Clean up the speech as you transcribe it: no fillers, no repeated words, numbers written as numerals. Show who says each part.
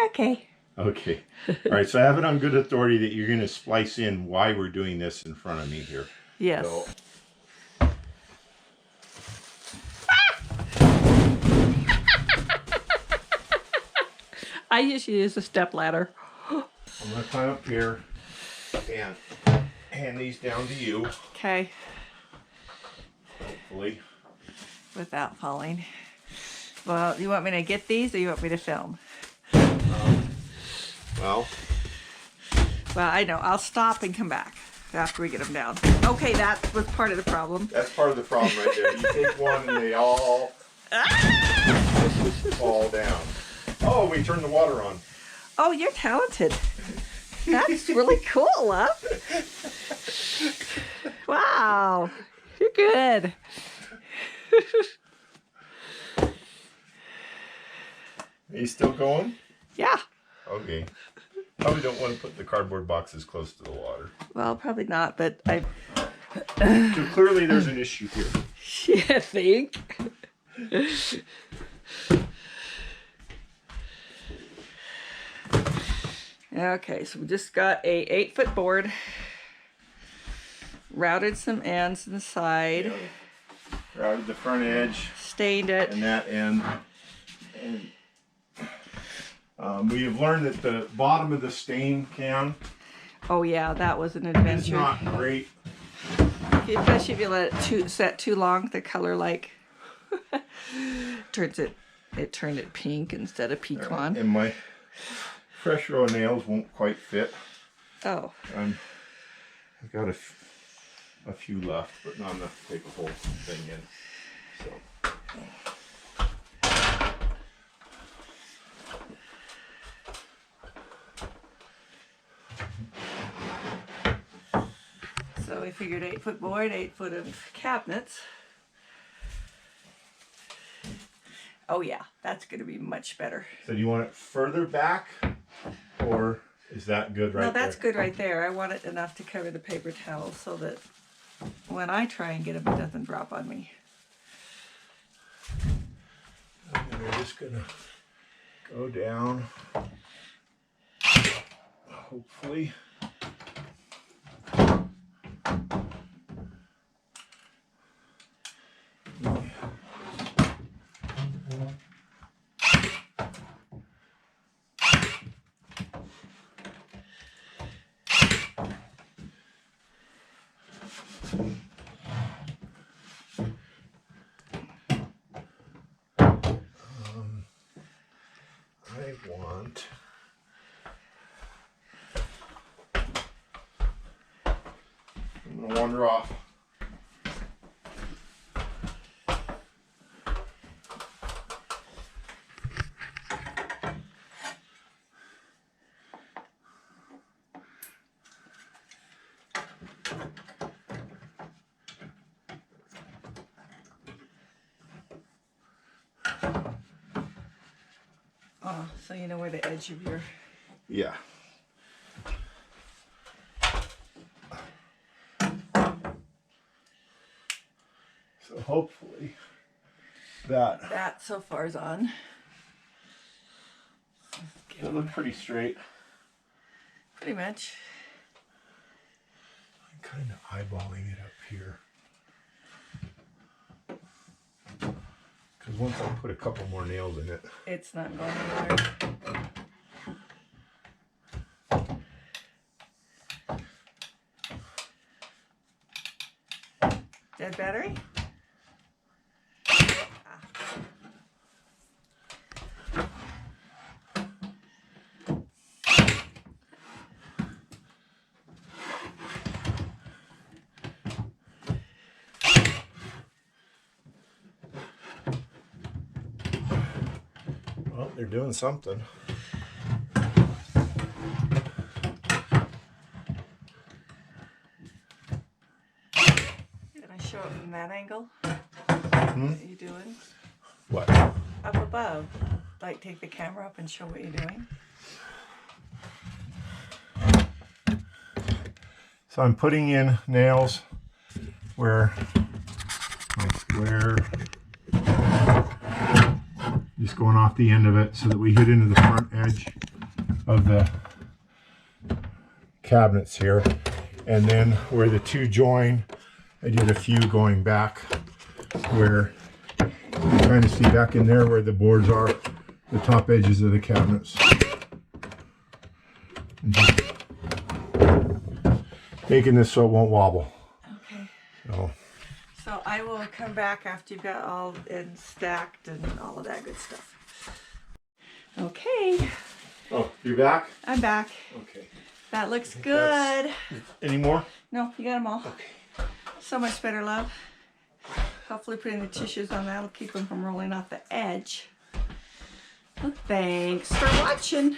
Speaker 1: Okay.
Speaker 2: Okay. All right, so I have it on good authority that you're going to splice in why we're doing this in front of me here.
Speaker 1: Yes.
Speaker 2: So,
Speaker 1: I usually use a step ladder.
Speaker 2: I'm going to climb up here and hand these down to you,
Speaker 1: Okay.
Speaker 2: hopefully.
Speaker 1: Without falling. Well, you want me to get these or you want me to film?
Speaker 2: Well,
Speaker 1: I know. I'll stop and come back after we get them down. Okay, that was part of the problem.
Speaker 2: that's part of the problem right there. You take one and they all fall down. Oh, we turned the water on.
Speaker 1: Oh, you're talented. That's really cool, love. Wow. You're good.
Speaker 2: Are you still going?
Speaker 1: Yeah.
Speaker 2: Okay. Probably don't want to put the cardboard boxes close to the water.
Speaker 1: Well, probably not, but I
Speaker 2: So clearly there's an issue here.
Speaker 1: yeah, think. Okay, so we just got a 8-foot board. Routed some ends in the side.
Speaker 2: Routed the front edge
Speaker 1: Stained it.
Speaker 2: and that end. And we have learned that the bottom of the stain can
Speaker 1: Oh yeah, that was an
Speaker 2: is
Speaker 1: adventure.
Speaker 2: not great.
Speaker 1: Especially if you let it set too long, the color like turned it pink instead of pecan.
Speaker 2: And my fresh row of nails won't quite fit.
Speaker 1: Oh.
Speaker 2: I've got a few left, but not enough to take a whole thing in. So.
Speaker 1: So we figured 8-foot board, 8 foot of cabinets. Oh yeah, that's gonna be much better.
Speaker 2: So do you want it further back, or is that good right there?
Speaker 1: No, that's good right there. I want it enough to cover the paper towel so that when I try and get them, it doesn't drop on me.
Speaker 2: And we're just gonna go down, hopefully. I'm gonna wander off.
Speaker 1: Oh, so you know where the edge of your...
Speaker 2: Yeah. So hopefully that
Speaker 1: so far is on.
Speaker 2: it looked pretty straight.
Speaker 1: Pretty much.
Speaker 2: I'm kind of eyeballing it up here. Because once I put a couple more nails in it,
Speaker 1: It's not going anywhere. Dead battery?
Speaker 2: well, they're doing something.
Speaker 1: Can I show it from that angle? What are you doing?
Speaker 2: What?
Speaker 1: Up above. Like take the camera up and show what you're doing.
Speaker 2: So I'm putting in nails where you
Speaker 3: just going off the end of it so that we hit into the front edge of the cabinets here. And then where the two join, I did a few going back where you kind of see back in there where the boards are, the top edges of the cabinets. And just making this so it won't wobble.
Speaker 1: Okay.
Speaker 3: So
Speaker 1: I will come back after you've got all in stacked and all of that good stuff. Okay,
Speaker 3: oh, you're back?
Speaker 1: I'm back.
Speaker 3: Okay.
Speaker 1: That looks good.
Speaker 3: Any more?
Speaker 1: No, you got them all. So much better, love. Hopefully putting the tissues on that will keep them from rolling off the edge. Well, thanks for watching.